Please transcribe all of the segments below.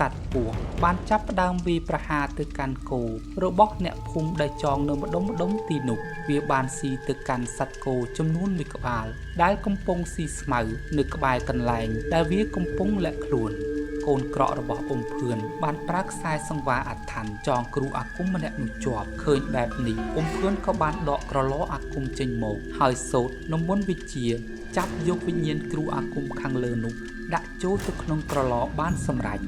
សត្វពស់បានចាប់ផ្ដើមវាយប្រហារទៅកាន់គោរបស់អ្នកភូមិដែលចងនៅម្ដុំទីនោះវាបានស៊ីទៅកាន់សត្វគោចំនួនមួយក្បាលដែលកំពុងស៊ីស្មៅនៅក្បែរកន្លែងដែលវាកំពុងលាក់ខ្លួនកូនក្រក់របស់អ៊ំភឿនបានប្រើខ្សែសង្វារអាថ័ន្តចងគ្រូអាគមម្នាក់នោះជាប់ឃើញបែបនេះអ៊ំភឿនក៏បានដកក្រឡអាគមចេញមកហើយសូត្រនំមន្តវិជ្ជាចាប់យកវិញ្ញាណគ្រូអាគមខាងលើនោះដាក់ចូលទៅក្នុងក្រឡបានសម្រេច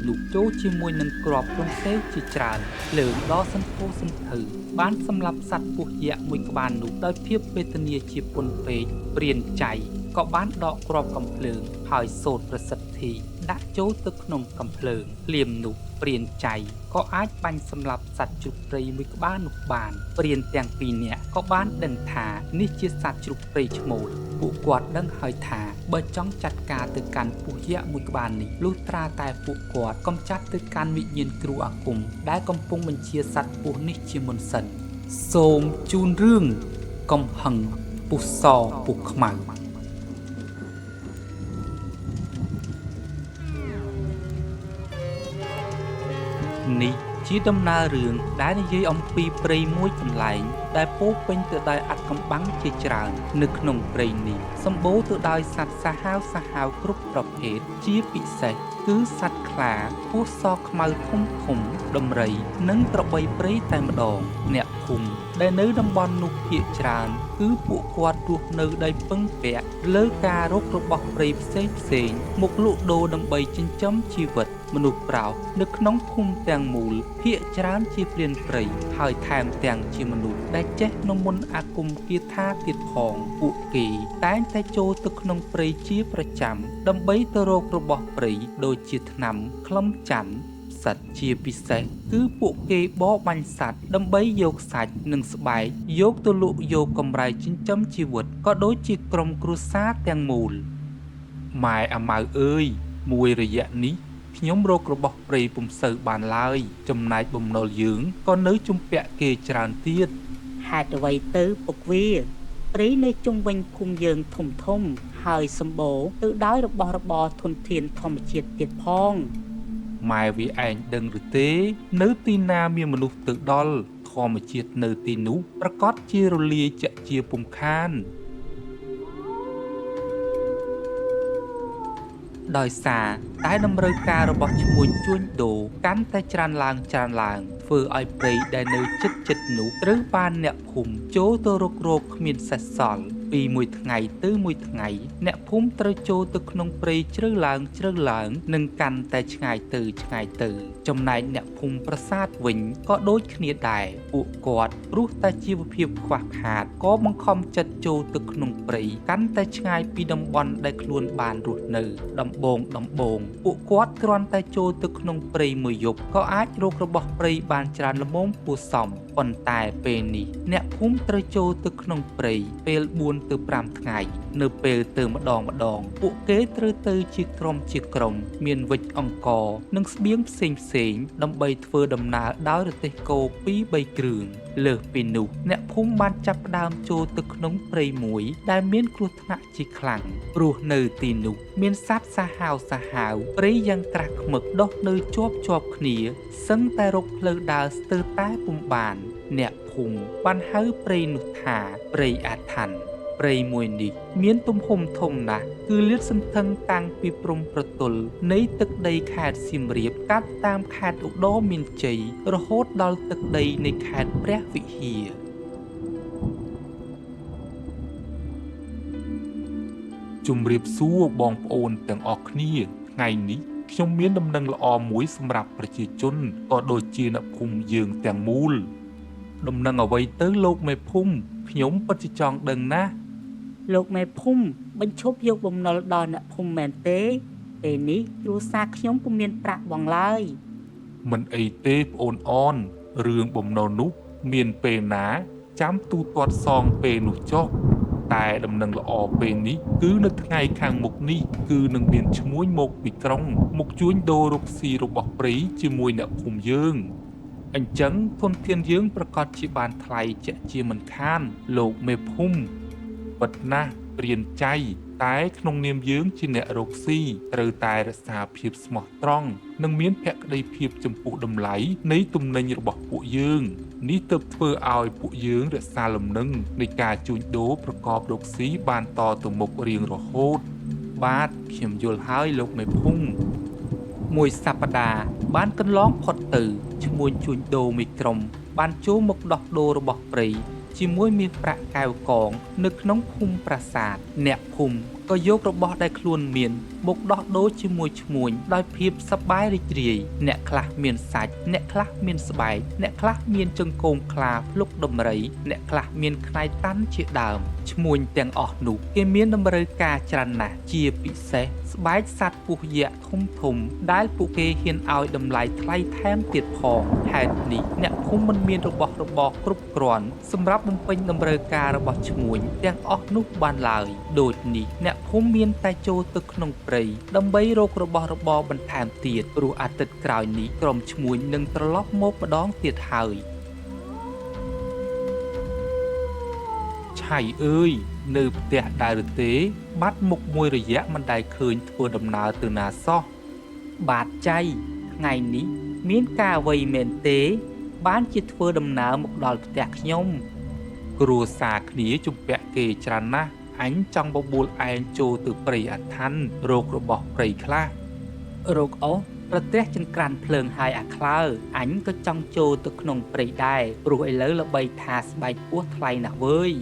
លោកចូលជាមួយនឹងគ្រាប់រំសេវជាច្រើនលើងដ៏សន្ធោសន្ធៅបានសម្លាប់សត្វពស់យក្សមួយក្បាលនោះដោយភាពវេទនាជាពន់ពេកព្រានចៃក៏បានដកគ្រាប់កំភ្លើងហើយសូត្រប្រសិទ្ធិដាក់ចូលទៅក្នុងកំភ្លើងភ្លាមនោះព្រានចៃក៏អាចបាញ់សម្លាប់សត្វជ្រូកព្រៃមួយក្បាលនោះបានព្រានទាំងពីរនាក់ក៏បានដឹងថានេះជាសត្វជ្រូកព្រៃឈ្មោលពួកគាត់ដឹងហើយថាបើចង់ចាត់ការទៅកាន់ពស់យក្សមួយក្បាលនេះលុះត្រាតែពួកគាត់កំចាត់ទៅកាន់វិញ្ញាណគ្រូអាគមដែលកំពុងបញ្ជាសត្វពស់នេះជាមុនសិនសូមជូនរឿងកំហឹងពស់សពស់ខ្មៅនេះជាដំណើររឿងដែលនិយាយអំពីព្រៃមួយកន្លែងដែលពោពេញទៅដោយអាថ៌កំបាំងជាច្រើននៅក្នុងព្រៃនេះសម្បូរទៅដោយសត្វសាហាវគ្រប់ប្រភេទជាពិសេសគឺសត្វខ្លាពស់សខ្មៅធំដំរីនិងក្របីព្រៃតែម្ដងអ្នកភូមិដែលនៅតំបន់នោះភាគច្រើនគឺពួកគាត់រស់នៅដោយពឹងពាក់លើការរករបស់ព្រៃផ្សេងមកលក់ដូរដើម្បីចិញ្ចឹមជីវិតមនុស្សប្រោសនៅក្នុងភូមិទាំងមូលភាគច្រើនជាព្រានព្រៃហើយថែមទាំងជាមនុស្សដែលចេះនំមន្តអាគមគាថាទៀតផងពួកគេតែងតែចូលទៅក្នុងព្រៃជាប្រចាំដើម្បីទៅរករបស់ព្រៃដូចជាថ្នាំខ្លឹមច័ន្ទសត្វជាពិសេសគឺពួកគេបរបាញ់សត្វដើម្បីយកសាច់និងស្បែកយកទៅលក់យកកម្រៃចិញ្ចឹមជីវិតក៏ដូចជាក្រុមគ្រួសារទាំងមូលម៉ែអាម៉ៅអើយមួយរយៈនេះខ្ញុំរករបស់ព្រៃពុំសូវបានឡើយចំណែកបំណុលយើងក៏នៅជំពាក់គេច្រើនទៀតហេតុអ្វីទៅពុកវាព្រៃនៅជុំវិញភូមិយើងធំហើយសម្បូរទៅដោយរបស់របរធនធានធម្មជាតិទៀតផងម៉ែវាឯងដឹងឬទេនៅទីណាមានមនុស្សទៅដល់ធម្មជាតិនៅទីនោះប្រកាសជារលាយចាក់ជាពុំខានដោយសារតែតម្រូវការរបស់ឈ្មួញជួញដូរកាន់តែច្រើនឡើងធ្វើឲ្យព្រៃដែលនៅជិតនោះត្រូវបានអ្នកភូមិចូលទៅរកគ្មានសេសសល់ពីមួយថ្ងៃទៅមួយថ្ងៃអ្នកភូមិត្រូវចូលទៅក្នុងព្រៃជ្រៅឡើងនិងកាន់តែឆ្ងាយទៅចំណែកអ្នកភូមិប្រាសាទវិញក៏ដូចគ្នាដែរពួកគាត់ព្រោះតែជីវភាពខ្វះខាតក៏បង្ខំចិត្តចូលទៅក្នុងព្រៃកាន់តែឆ្ងាយពីតំបន់ដែលខ្លួនបានរស់នៅដំបូងពួកគាត់គ្រាន់តែចូលទៅក្នុងព្រៃមួយយប់ក៏អាចរករបស់ព្រៃបានច្រើនល្មមគួរសមប៉ុន្តែពេលនេះអ្នកភូមិត្រូវចូលទៅក្នុងព្រៃពេល4 ទៅ 5 ថ្ងៃនៅពេលទៅម្ដងពួកគេត្រូវទៅជាក្រុមមានវិចអង្គរនិងស្បៀងផ្សេងដើម្បីធ្វើដំណើរដោយរទេះគោ 2-3 គ្រឿងលើសពីនោះអ្នកភូមិបានចាប់ផ្ដើមចូលទៅក្នុងព្រៃមួយដែលមានគ្រោះថ្នាក់ជាខ្លាំងព្រោះនៅទីនោះមានសត្វសាហាវព្រៃយ៉ាងក្រាស់ឃ្មឹកដុះនៅជាប់គ្នាសឹងតែរកផ្លូវដើរស្ទើរតែពុំបានអ្នកភូមិបានហៅព្រៃនោះថាព្រៃអាថ័ន្តព្រៃមួយនេះមានទំហំធំណាស់គឺលាតសន្ធឹងតាំងពីព្រំប្រទល់នៃទឹកដីខេត្តសៀមរាបកាត់តាមខេត្តឧត្តរមានជ័យរហូតដល់ទឹកដីនៃខេត្តព្រះវិហារជំរាបសួរបងប្អូនទាំងអស់គ្នាថ្ងៃនេះខ្ញុំមានដំណឹងល្អមួយសម្រាប់ប្រជាជនក៏ដូចជាអ្នកភូមិយើងទាំងមូលដំណឹងអ្វីទៅលោកមេភូមិខ្ញុំពិតជាចង់ដឹងណាស់លោកមេភូមិបញ្ឈប់យកបំណុលដល់អ្នកភូមិមែនទេពេលនេះគ្រួសារខ្ញុំពុំមានប្រាក់បង់ឡើយមិនអីទេប្អូនអនរឿងបំណុលនោះមានពេលណាចាំទូទាត់សងពេលនោះចុះតែដំណឹងល្អពេលនេះគឺនៅថ្ងៃខាងមុខនេះគឺនឹងមានឈ្មួញមកពីក្រុងមកជួញដូររកស៊ីរបស់ព្រៃជាមួយអ្នកភូមិយើងអញ្ចឹងធនធានយើងប្រកាសជាបានថ្លៃជាក់ជាមិនខានលោកមេភូមិពិតណាស់ព្រានចៃ តែក្នុងនាមយើងជាអ្នករកស៊ីត្រូវតែរក្សាភាពស្មោះត្រង់និងមានភក្ដីភាពចំពោះតម្លៃនៃទំនិញរបស់ពួកយើងនេះទើបធ្វើឲ្យពួកយើងរក្សាលំនឹងនៃការជួញដូរប្រកបរកស៊ីបានតទៅមុខរៀងរហូតបាទខ្ញុំយល់ហើយលោកមេភូមិមួយសប្តាហ៍បានកន្លងផុតទៅឈ្មួញជួញដូរមួយក្រុមបានចូលមកដោះដូររបស់ព្រៃជាមួយមាសប្រាក់កែវកងនៅក្នុងភូមិប្រាសាទអ្នកភូមិក៏យករបស់ដែលខ្លួនមានមកដោះដូរជាមួយឈ្មួញដោយភាពសប្បាយរីករាយអ្នកខ្លះមានសាច់អ្នកខ្លះមានស្បែកអ្នកខ្លះមានចង្កូមខ្លាភ្លុកដំរីអ្នកខ្លះមានខ្នែតាន់ជាដើមឈ្មួញទាំងអស់នោះគេមានតម្រូវការច្រើនណាស់ជាពិសេសស្បែកសត្វពស់យក្សធំដែលពួកគេហ៊ានឲ្យតម្លៃថ្លៃថែមទៀតផងហេតុនេះអ្នកភូមិមិនមានរបស់របរគ្រប់គ្រាន់សម្រាប់បំពេញតម្រូវការរបស់ឈ្មួញទាំងអស់នោះបានឡើយដូចនេះអ្នកភូមិមានតែចូលទៅក្នុងព្រៃដើម្បីរករបស់របរបន្ថែមទៀតព្រោះអាទិត្យក្រោយនេះក្រុមឈ្មួញនឹងត្រឡប់មកម្ដងទៀតហើយឆៃអើយនៅផ្ទះដែរឬទេបាត់មុខមួយរយៈមិនដែលឃើញធ្វើដំណើរទៅណាសោះបាទចៃថ្ងៃនេះមានការអ្វីមែនទេបានជាធ្វើដំណើរមកដល់ផ្ទះខ្ញុំគ្រួសារគ្នាជំពាក់គេច្រើនណាស់អញចង់បបួលឯងចូលទៅព្រៃអាថ័ន្តរករបស់ព្រៃខ្លះរកអូសប្រទះចង្ក្រានភ្លើងហើយអាក្លើអញក៏ចង់ចូលទៅក្នុងព្រៃដែរព្រោះឥឡូវល្បីថាស្បែកពស់ថ្លៃណាស់វើយ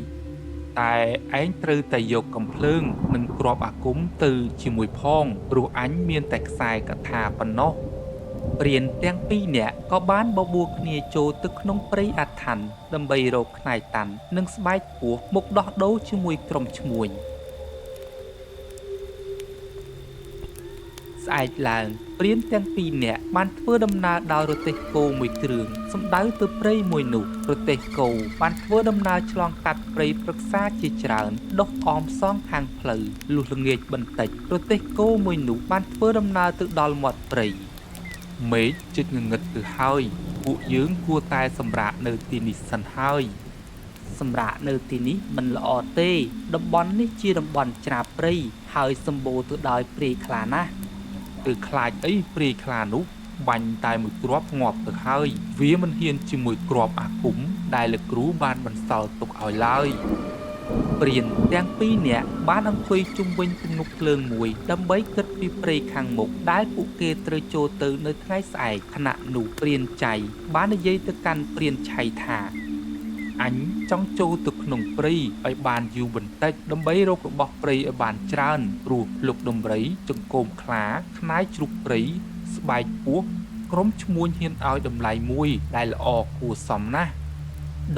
តែឯងត្រូវតែយកកំភ្លើងនិងគ្រាប់អាគមទៅជាមួយផងព្រោះអញមានតែខ្សែកថាប៉ុណ្ណោះព្រានទាំងពីរនាក់ក៏បានបបួលគ្នាចូលទៅក្នុងព្រៃអាថ័ន្តដើម្បីរកខ្នែតាន់និងស្បែកពស់មកដោះដូរជាមួយក្រុមឈ្មួញស្អែកឡើងព្រានទាំងពីរនាក់បានធ្វើដំណើរដោយរទេះគោមួយគ្រឿងសំដៅទៅព្រៃមួយនោះរទេះគោបានធ្វើដំណើរឆ្លងកាត់ព្រៃព្រឹក្សាជាច្រើនដុះអមសងខាងផ្លូវលុះល្ងាចបន្តិចរទេះគោមួយនោះបានធ្វើដំណើរទៅដល់មាត់ព្រៃមេឃជិតងងឹតទៅហើយពួកយើងគួរតែសម្រាកនៅទីនេះសិនហើយសម្រាកនៅទីនេះមិនល្អទេតំបន់នេះជាតំបន់ច្រាបព្រៃហើយសម្បូរទៅដោយព្រៃខ្លាណាស់គឺខ្លាចអីព្រៃខ្លានោះបាញ់តែមួយគ្រាប់ងាប់ទៅហើយវាមិនហ៊ានជាមួយគ្រាប់អាគមដែលលោកគ្រូបានបន្សល់ទុកឲ្យឡើយព្រានទាំងពីរនាក់បានអង្គុយជុំវិញទំនប់ភ្លើងមួយដើម្បីគិតពីព្រៃខាងមុខដែលពួកគេត្រូវចូលទៅនៅថ្ងៃស្អែកខណៈនោះព្រានចៃបាននិយាយទៅកាន់ព្រានឆៃថាអញចង់ចូលទៅក្នុងព្រៃឲ្យបានយូរបន្តិចដើម្បីរករបស់ព្រៃឲ្យបានច្រើនព្រោះភ្លុកដំរីចង្កូមខ្លាខ្នាយជ្រូកព្រៃស្បែកពស់ក្រុមឈ្មួញហ៊ានឲ្យតម្លៃមួយដែលល្អគួរសមណាស់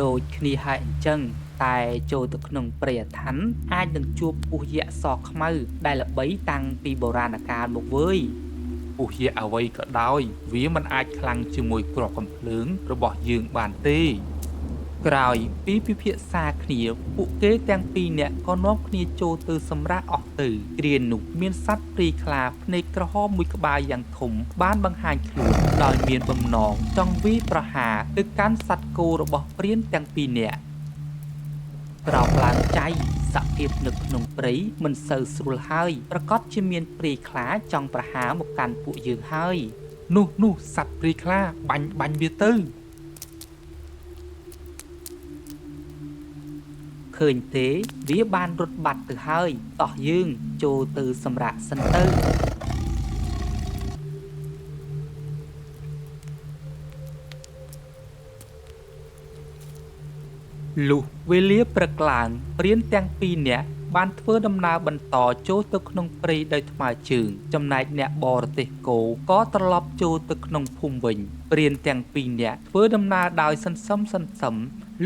ដូចគ្នាហើយអញ្ចឹងតែចូលទៅក្នុងព្រៃអាថ័ន្តអាចនឹងជួបពស់យក្សសខ្មៅដែលល្បីតាំងពីបុរាណកាលមកវើយពស់យក្សអ្វីក៏ដោយវាមិនអាចខ្លាំងជាមួយគ្រាប់កាំភ្លើងរបស់យើងបានទេក្រោយពីពិភាក្សាគ្នាពួកគេទាំងពីរនាក់ក៏នាំគ្នាចូលទៅសម្រាកអស់ទៅគ្រានោះមានសត្វព្រាយខ្លាភ្នែកក្រហមមួយក្បាលយ៉ាងធំបានបង្ហាញខ្លួនដោយមានបំណងចង់វាយប្រហារទៅកាន់សត្វគោរបស់ព្រានទាំងពីរនាក់ក្រោកឡើងចៃសភាពនៅក្នុងព្រៃមិនសូវស្រួលហើយប្រកាសជាមានព្រាយខ្លាចង់ប្រហារមកកាន់ពួកយើងហើយនោះសត្វព្រាយខ្លាបាញ់វាទៅឃើញទេវាបានរត់បាត់ទៅហើយតោះយើងចូលទៅសម្រាកសិនទៅលុះវេលាព្រឹកឡើងព្រានទាំងពីរនាក់បានធ្វើដំណើរបន្តចូលទៅក្នុងព្រៃដោយថ្មើរជើងចំណែកអ្នកបរទេសគោក៏ត្រឡប់ចូលទៅក្នុងភូមិវិញព្រានទាំងពីរនាក់ធ្វើដំណើរដោយសន្សឹម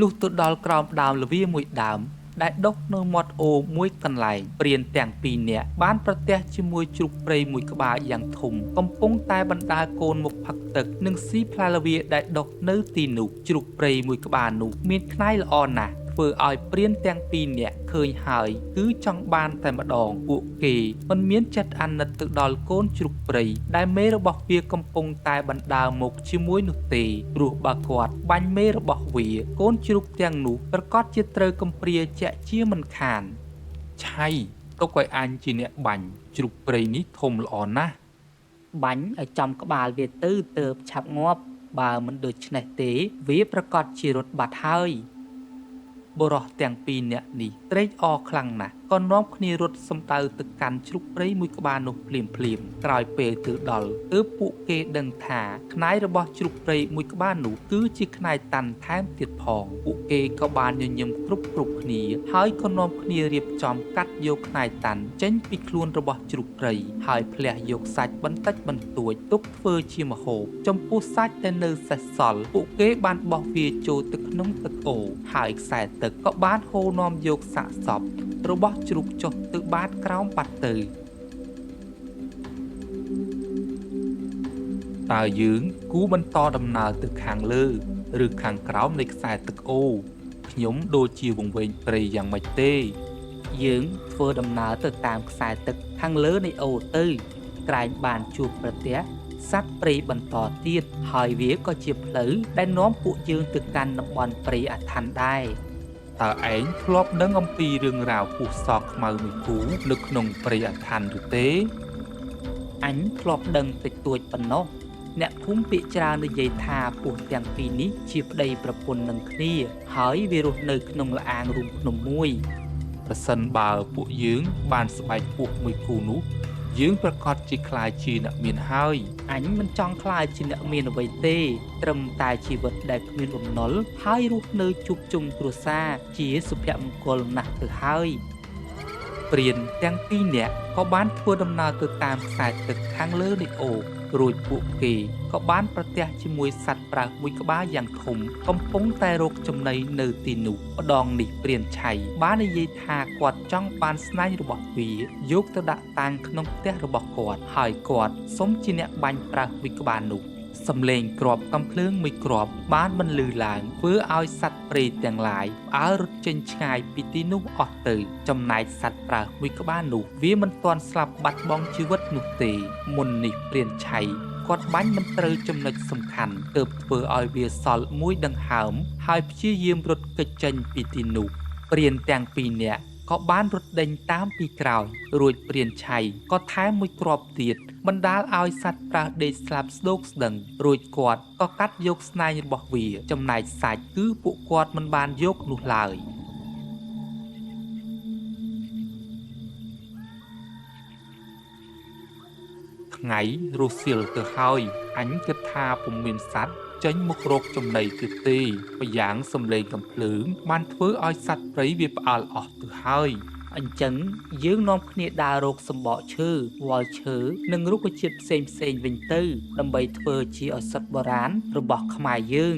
លុះទៅដល់ក្រោមដើមល្វាមួយដើមដែលដុះនៅមាត់អូរមួយកន្លែងព្រានទាំងពីរនាក់បានប្រទះជាមួយជ្រូកព្រៃមួយក្បាលយ៉ាងធំកំពុងតែបណ្ដាលកូនមកផឹកទឹកនិងស៊ីផ្លែល្វាដែលដុះនៅទីនោះជ្រូកព្រៃមួយក្បាលនោះមានខ្នាយល្អណាស់ធ្វើឲ្យព្រានទាំងពីរនាក់ឃើញហើយគឺចង់បានតែម្ដងពួកគេមិនមានចិត្តអាណិតទៅដល់កូនជ្រូកព្រៃដែលមេរបស់វាកំពុងតែបណ្ដើរមកជាមួយនោះទេព្រោះបើគាត់បាញ់មេរបស់វាកូនជ្រូកទាំងនោះប្រកាសជាត្រូវកំព្រាជាក់ជាមិនខានឆៃ ទុកឲ្យអញជាអ្នកបាញ់ជ្រូកព្រៃនេះធំល្អណាស់ បាញ់ឲ្យចំក្បាលវាទៅទើបឆាប់ងាប់បើមិនដូច្នេះទេវាប្រកាសជារត់បាត់ហើយ បុរសទាំងពីរនាក់នេះត្រេកអរខ្លាំងណាស់ក៏នាំគ្នារត់សំដៅទៅកាន់ជ្រូកព្រៃមួយក្បាលនោះភ្លាមក្រោយពេលទៅដល់ទើបពួកគេដឹងថាខ្នាយរបស់ជ្រូកព្រៃមួយក្បាលនោះគឺជាខ្នាយតាន់ថែមទៀតផងពួកគេក៏បានញញឹមគ្រប់គ្នាហើយក៏នាំគ្នារៀបចំកាត់យកខ្នាយតាន់ចេញពីខ្លួនរបស់ជ្រូកព្រៃហើយផ្លះយកសាច់បន្តិចបន្តួចទុកធ្វើជាម្ហូបចំពោះសាច់ដែលនៅសេសសល់ពួកគេបានបោះវាចូលទៅក្នុងទឹកអូរហើយខ្សែទឹកក៏បានហូរនាំយកសាកសពរបស់ជ្រូកចុះទៅបាតក្រោមបាត់ទៅតើយើងគូបន្តដំណើរទៅខាងលើឬខាងក្រោមនៃខ្សែទឹកអូរខ្ញុំដូចជាវង្វេងព្រៃយ៉ាងម៉េចទេយើងធ្វើដំណើរទៅតាមខ្សែទឹកខាងលើនៃអូរទៅក្រែងបានជួបប្រទះសត្វព្រៃបន្តទៀតហើយវាក៏ជាផ្លូវដែលនាំពួកយើងទៅកាន់តំបន់ព្រៃអាថ័ន្តដែរតើឯងធ្លាប់ដឹងអំពីរឿងរ៉ាវពស់សខ្មៅមួយគូនៅក្នុងព្រៃអាថ័ន្តឬទេអញធ្លាប់ដឹងតិចតួចប៉ុណ្ណោះអ្នកភូមិភាគច្រើននិយាយថាពស់ទាំងពីរនេះជាប្តីប្រពន្ធនឹងគ្នាហើយវារស់នៅក្នុងល្អាងរូងភ្នំមួយប្រសិនបើពួកយើងបានស្បែកពស់មួយគូនោះយើងប្រកាសជាខ្លាចជាអ្នកមានហើយអញមិនចង់ខ្លាចជាអ្នកមានអ្វីទេត្រឹមតែជីវិតដែលគ្មានបំណុលហើយរស់នៅជួបជុំគ្រួសារជាសុភមង្គលណាស់ទៅហើយព្រានទាំងពីរនាក់ក៏បានធ្វើដំណើរទៅតាមខ្សែទឹកខាងលើនៃអូររួចពួកគេក៏បានប្រទះជាមួយសត្វប្រើសមួយក្បាលយ៉ាងធំកំពុងតែរកចំណីនៅទីនោះម្ដងនេះព្រានឆៃបាននិយាយថាគាត់ចង់បានស្នែងរបស់វាយកទៅដាក់តាំងក្នុងផ្ទះរបស់គាត់ហើយគាត់សុំជាអ្នកបាញ់ប្រើសមួយក្បាលនោះសំឡេងគ្រាប់កំភ្លើងមួយគ្រាប់បានបន្លឺឡើងធ្វើឲ្យសត្វព្រៃទាំងឡាយផ្អើលរត់ចេញឆ្ងាយពីទីនោះអស់ទៅចំណែកសត្វប្រើសមួយក្បាលនោះវាមិនទាន់ស្លាប់បាត់បង់ជីវិតនោះទេមុននេះព្រានឆៃគាត់បាញ់មិនត្រូវចំណុចសំខាន់ទើបធ្វើឲ្យវាសល់មួយដង្ហើមហើយព្យាយាមរត់គេចចេញពីទីនោះព្រានទាំងពីរនាក់ក៏បានរត់ដេញតាមពីក្រោយរួចព្រានឆៃក៏ថែមមួយគ្រាប់ទៀតបណ្ដាលឲ្យសត្វប្រើសដេកស្លាប់ស្ដោកស្ដឹងរួចគាត់ក៏កាត់យកស្នែងរបស់វាចំណែកសាច់គឺពួកគាត់មិនបានយកនោះឡើយថ្ងៃរសៀលទៅហើយអញគិតថាពុំមានសត្វចេញមករកចំណីទៀតទេម្យ៉ាងសំឡេងកំភ្លើងបានធ្វើឲ្យសត្វព្រៃវាផ្អើលអស់ទៅហើយអញ្ចឹងយើងនាំគ្នាដើររកសម្បកឈើវល្លិឈើនិងរុក្ខជាតិផ្សេងវិញទៅដើម្បីធ្វើជាឱសថបុរាណរបស់ខ្មែរយើង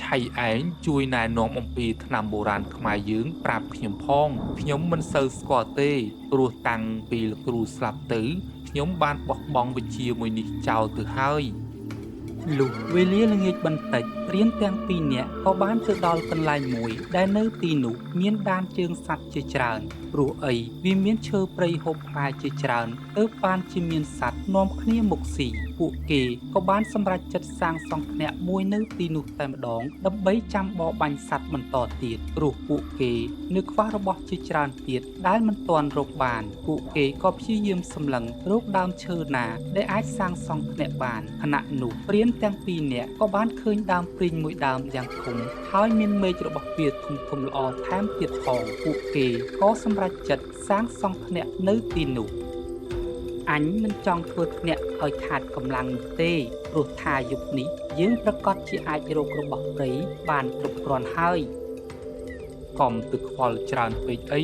ឆៃឯងជួយណែនាំអំពីថ្នាំបុរាណខ្មែរយើងប្រាប់ខ្ញុំផងខ្ញុំមិនសូវស្គាល់ទេព្រោះតាំងពីលោកគ្រូស្លាប់ទៅខ្ញុំបានបោះបង់វិជ្ជាមួយនេះចោលទៅហើយលុះវេលាល្ងាចបន្តិចព្រានទាំងពីរនាក់ក៏បានទៅដល់កន្លែងមួយដែលនៅទីនោះមានដានជើងសត្វជាច្រើនព្រោះអីវាមានឈើព្រៃហូបផ្លែជាច្រើនទើបបានជាមានសត្វនាំគ្នាមកស៊ីពួកគេក៏បានសម្រេចចិត្តសាងសង់ភ្នាក់មួយនៅទីនោះតែម្ដងដើម្បីចាំបរបាញ់សត្វបន្តទៀតព្រោះពួកគេនៅខ្វះរបស់ជាច្រើនទៀតដែលមិនទាន់រកបានពួកគេក៏ព្យាយាមសម្លឹងរកដើមឈើណាដែលអាចសាងសង់ភ្នាក់បានខណៈនោះព្រានទាំងពីរនាក់ក៏បានឃើញដើមព្រីងមួយដើមយ៉ាងធំហើយមានមែករបស់វាធំល្អថែមទៀតផងពួកគេក៏សម្រេចចិត្តសាងសង់ភ្នាក់នៅទីនោះអញមិនចង់ធ្វើភ្នាក់ឲ្យខាតកម្លាំងនោះទេព្រោះថាយុគនេះយើងប្រកាសជាអាចរករបស់ព្រៃបានគ្រប់គ្រាន់ហើយកុំទៅខ្វល់ច្រើនពេកអី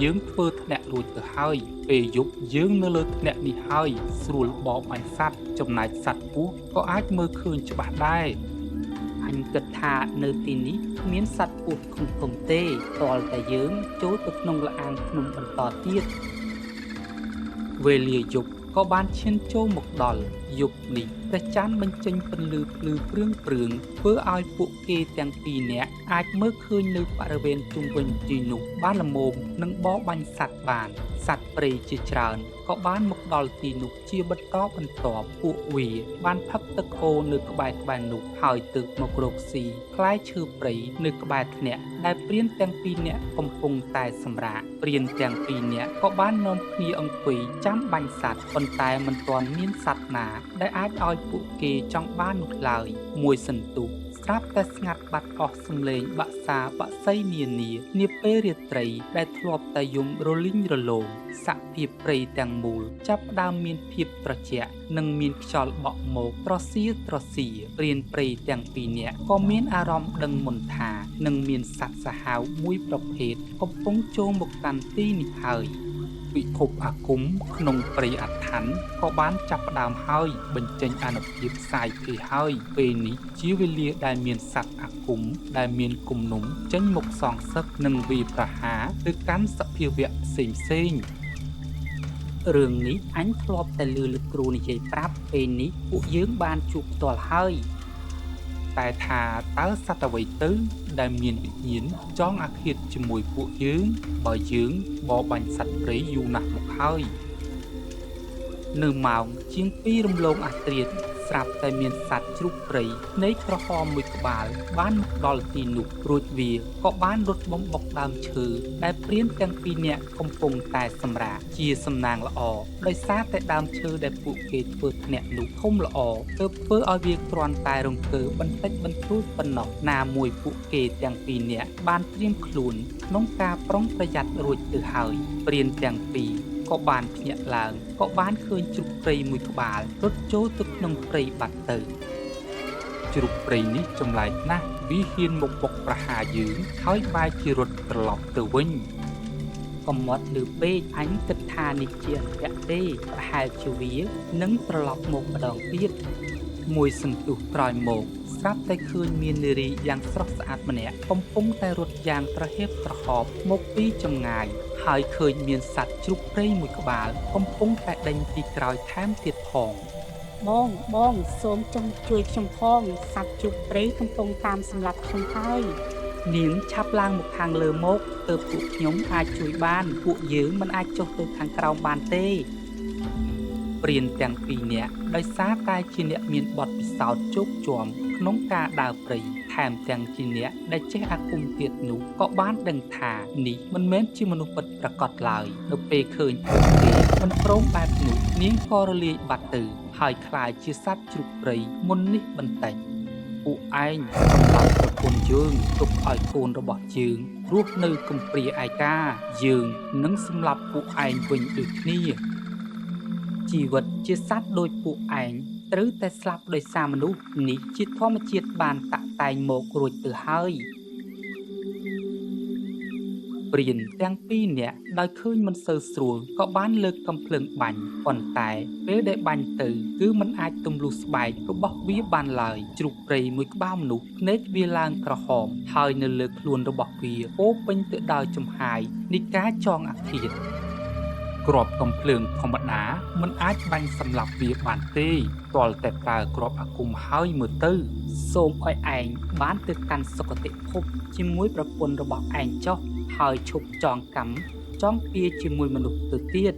យើងធ្វើភ្នាក់រួចទៅហើយពេលយប់យើងនៅលើភ្នាក់នេះហើយស្រួលបបបាញ់សត្វចំណែកសត្វពស់ក៏អាចមើលឃើញច្បាស់ដែរអញគិតថានៅទីនេះគ្មានសត្វពស់ធំទេទាល់តែយើងចូលទៅក្នុងល្អាងភ្នំបន្តទៀតវេលាយប់ក៏បានឈានចូលមកដល់ យប់នេះព្រះច័ន្ទបញ្ចេញពន្លឺភ្លឺព្រឿងធ្វើឲ្យពួកគេទាំងពីរនាក់អាចមើលឃើញនៅបរិវេណជុំវិញទីនោះបានល្មមនិងបរបាញ់សត្វបានសត្វព្រៃជាច្រើនក៏បានមកដល់ទីនោះជាបន្តបន្ទាប់ពួកវាបានផឹកទឹកអូរនៅក្បែរនោះហើយទើបមករកស៊ីផ្លែឈើព្រៃនៅក្បែរថ្នាក់ដែលព្រានទាំងពីរនាក់កំពុងតែសម្រាកព្រានទាំងពីរនាក់ក៏បាននាំគ្នាអង្គុយចាំបាញ់សត្វប៉ុន្តែមិនទាន់មានសត្វណាដែលអាចឲ្យពួកគេចង់បាននោះឡើយមួយសន្ទុះស្រាប់តែស្ងាត់បាត់អស់សំឡេងបាក់សាបាក់សីនាពេលរាត្រីដែលធ្លាប់តែយំរលីងរលោងសភាពព្រៃទាំងមូលចាប់ផ្ដើមមានភាពត្រជាក់និងមានខ្យល់បក់មកត្រសៀព្រានព្រៃទាំងពីរនាក់ក៏មានអារម្មណ៍ដឹងមុនថានឹងមានសត្វសាហាវមួយប្រភេទកំពុងចូលមកកាន់ទីនេះហើយពិភពអាគមក្នុងព្រៃអថ័ន្ទក៏បានចាប់ផ្ដើមហើយបញ្ចេញអានុភាពផ្សាយភ័យហើយពេលនេះជាវេលាដែលមានសត្វអាគមដែលមានគំនុំចេញមកសងសឹកនិងវាយប្រហារទៅកាន់សភាវៈផ្សេងរឿងនេះអញធ្លាប់តែឮលោកគ្រូនិយាយប្រាប់ពេលនេះពួកយើងបានជួបផ្ទាល់ហើយតែថាតើសត្វអ្វីទៅដែលមានវិញ្ញាណចង់អាឃាតជាមួយពួកយើងបើយើងបរបាញ់សត្វព្រៃយូរណាស់មកហើយនៅម៉ោងជាង2រំលងអាត្រាតស្រាប់តែមានសត្វជ្រូកព្រៃភ្នែកក្រហមមួយក្បាលបានមកដល់ទីនោះរួចវាក៏បានរត់បំបុកដើមឈើដែលព្រានទាំងពីរនាក់កំពុងតែសម្រាកជាសំណាងល្អដោយសារតែដើមឈើដែលពួកគេធ្វើធ្នាក់នោះធំល្អទើបធ្វើឲ្យវាគ្រាន់តែរង្គើបន្តិចបន្តួចប៉ុណ្ណោះណាមួយពួកគេទាំងពីរនាក់បានត្រៀមខ្លួនក្នុងការប្រុងប្រយ័ត្នរួចទៅហើយព្រានទាំងពីរក៏បានភ្ញាក់ឡើងក៏បានឃើញជ្រូកព្រៃមួយក្បាលរត់ចូលទៅក្នុងព្រៃបាត់ទៅជ្រូកព្រៃនេះចម្លែកណាស់វាហ៊ានមកបុកប្រហារយើងហើយបែរជារត់ត្រឡប់ទៅវិញកំមត់លើពេកអញគិតថានេះជាអន្ទាក់ទេប្រហែលជាវានឹងត្រឡប់មកម្ដងទៀតមួយសន្ទុះក្រោយមកស្រាប់តែឃើញមាននារីយ៉ាងស្រស់ស្អាតម្នាក់កំពុងតែរត់យ៉ាងត្រហេបត្រហបមកពីចម្ងាយហើយឃើញមានសត្វជ្រូកព្រៃមួយក្បាលកំពុងតែដេញពីក្រោយថែមទៀតផងបងសូមចង់ជួយខ្ញុំផងសត្វជ្រូកព្រៃកំពុងតាមសម្លាប់ខ្ញុំហើយនាងឆាប់ឡើងមកខាងលើមកទើបពួកខ្ញុំអាចជួយបានពួកយើងមិនអាចចុះទៅខាងក្រោមបានទេព្រានទាំងពីរនាក់ដោយសារតែជាអ្នកមានបទពិសោធន៍ជោគជាំក្នុងការដើរព្រៃថែមទាំងជាអ្នកដែលចេះអាគមទៀតនោះក៏បានដឹងថានេះមិនមែនជាមនុស្សពិតប្រាកដឡើយនៅពេលឃើញពួកគេមិនព្រមបែបនោះនាងក៏រលាយបាត់ទៅហើយคล้ายជាសត្វជ្រូកព្រៃមុននេះបន្តិចពួកឯងសម្រាប់ប្រពន្ធយើងទុកឲ្យកូនរបស់យើងរស់នៅកំព្រាឯកាយើងនឹងសម្លាប់ពួកឯងវិញដូចគ្នាជីវិតជាសត្វដូចពួកឯងត្រូវតែស្លាប់ដោយសារមនុស្សនេះជាធម្មជាតិបានតាក់តែងមករួចទៅហើយព្រានទាំងពីរនាក់ដោយឃើញមិនសូវស្រួលក៏បានលើកកំភ្លើងបាញ់ប៉ុន្តែពេលដែលបាញ់ទៅគឺមិនអាចទម្លុះស្បែករបស់វាបានឡើយជ្រូកព្រៃមួយក្បាលមនុស្សភ្នែកវាឡើងក្រហមហើយនៅលើខ្លួនរបស់វាពោពេញទៅដោយចំហាយនៃការចងអាឃាតគ្រាប់កំភ្លើងធម្មតាមិនអាចបាញ់សម្លាប់វាបានទេទាល់តែប្រើគ្រាប់អាគមហើយមើលទៅសូមឲ្យឯងបានទៅកាន់សុគតិភពជាមួយប្រពន្ធរបស់ឯងចុះហើយឈប់ចងកម្មចងពៀជាមួយមនុស្សទៅទៀត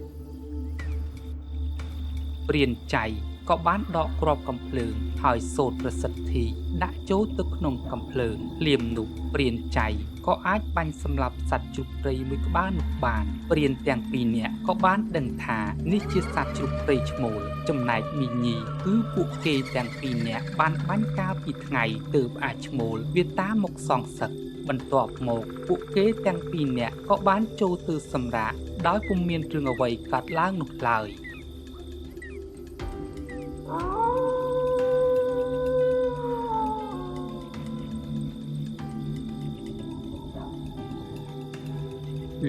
ព្រានចៃក៏បានដកគ្រាប់កំភ្លើងហើយសូត្រប្រសិទ្ធិដាក់ចូលទៅក្នុងកំភ្លើងភ្លាមនោះព្រានចៃក៏អាចបាញ់សម្លាប់សត្វជ្រូកព្រៃមួយក្បាលនោះបានព្រានទាំងពីរនាក់ក៏បានដឹងថានេះជាសត្វជ្រូកព្រៃឈ្មោលចំណែកមីញីគឺពួកគេទាំងពីរនាក់បានបាញ់កាលពីថ្ងៃទើបអាចឈ្មោលវាតាមមកសងសឹកបន្ទាប់មកពួកគេទាំងពីរនាក់ក៏បានចូលទៅសម្រាកដោយពុំមានរឿងអ្វីកើតឡើងនោះឡើយ